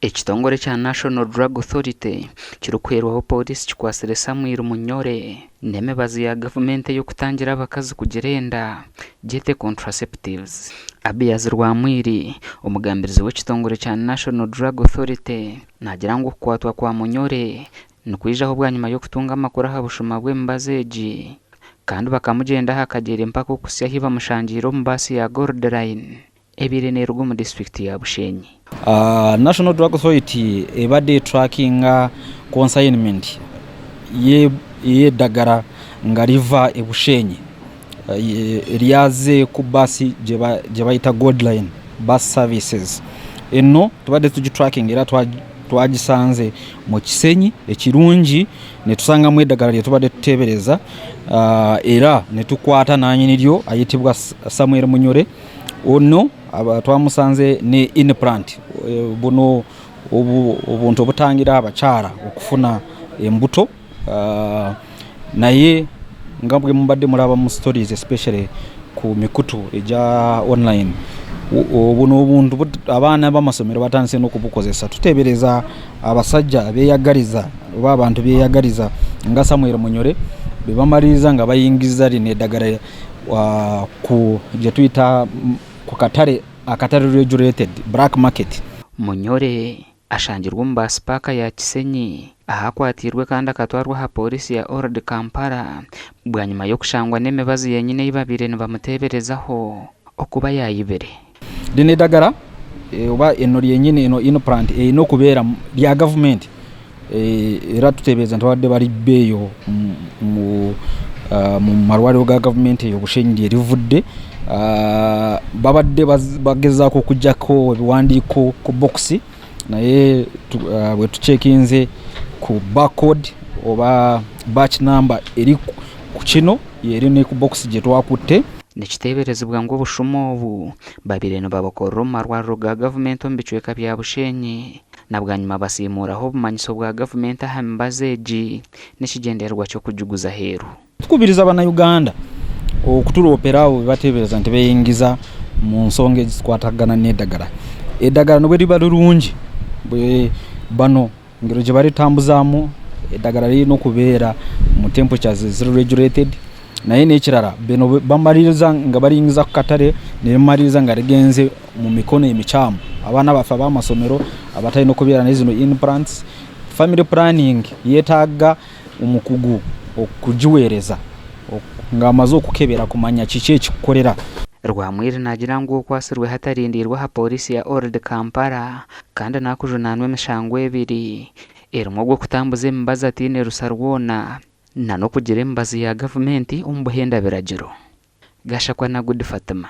Ekitongole kya National Drug Authority kirukwerwaho polisi kikwasire Samuel Munyore n'emibazi ya gavumenti y'okutangira abakazi kugira enda gyete contraceptives. Abiyazi Rwamwiri omugambirizi w'ekitongole kya National Drug Authority nagira ngu okukwatwa kwa Munyore nikwijaho bwanyuma y'okutunga amakuru aha bushuma bw'emibazi egi kandi bakamugenda hakagera mpaka okusya ahi bamushangiire omu basi ya Gold Line ebire neruga mu district ya Bushenyi. National Drug Authority ebadde tracking consignment ye dagara nga liva e Bushenyi lyaze ku basi gye bayita Gold Line bus services. Eno tubadde tugitracking era twagisanze mu Kisenyi ekirungi ne tusanga mu eddagala lye tubadde tutebereza era ne tukwata nanyiniryo ayitibwa Samuel Munyore. Ono twamusanze ne implant buno obuntu obutangira abakyala okufuna embuto naye nga bwe mubadde mulaba mu stories especially ku mikutu eja online buno obuntu abaana b'amasomero batandise n'okubukozesa. Tutebereza abasajja beyagaliza oba abantu beyagaliza nga Samuel Munyore bebamaliriza nga bayingiza lino eddagala ku gye tuyita ku katale akatale regulated black market. Munyore ashangirwa mu basi paka ya Kisenyi ahakwatirwe kandi akatwarwa ha polisi ya Old Kampala bwanyuma yo kushangwa n'emibazi yenyine y'ibabire nibamuteberezaho okuba yayibere. Lino eddagala oba eno lyenyine eno implant eno kubeera lya government era tutebeeza nti bali beeyo mu malwaliro ga government eyo Bushenyi lye livudde. Babadde bagezaako okujjako ebiwandiiko ku box naye bwe tucekinze ku barcode oba batch number eri ku kino yeri ne ku box gye twakutte. Nekiteberezebwa ngu obushuma obu babire no babakorera omu malwaliro ga gavumenti omu bicweka bya Bushenyi na bwanyuma basiimuraho obumanyiso bwa gavumenti aha mibazi egi n'ekigendererwa ky'okujuguza heeru. Tukubiriza Abannayuganda okutulooperawo bebatebereza nti beyingiza mu nsonga ezikwatagana n'eddagala. Eddagala no bwe liba lulungi bwe bano ngero gye balitambuzaamu eddagala lirina okubeera mu temperatures zero regulated naye n'ekirala beno bamaliriza nga baliyingiza ku katale ne bamaliriza nga ligenze mu mikono emikyamu. Abaana baffe ab'amasomero abatalina okubeera ne zino implants. Family planning yeetaaga omukugu okugiweereza nga amaze okukebera kumanya kiki ekikukolera. Rwamwiri nagira ngu okwasirwe hatarindirwa ha polisi ya Old Kampala kandi nakujunanwa emishango ebiri erimu ogw'okutambuza emibazi atiine rusa rwona na n'okugira emibazi ya gavumenti omu buhendabiragiro. Gashakwa na Good Fatima.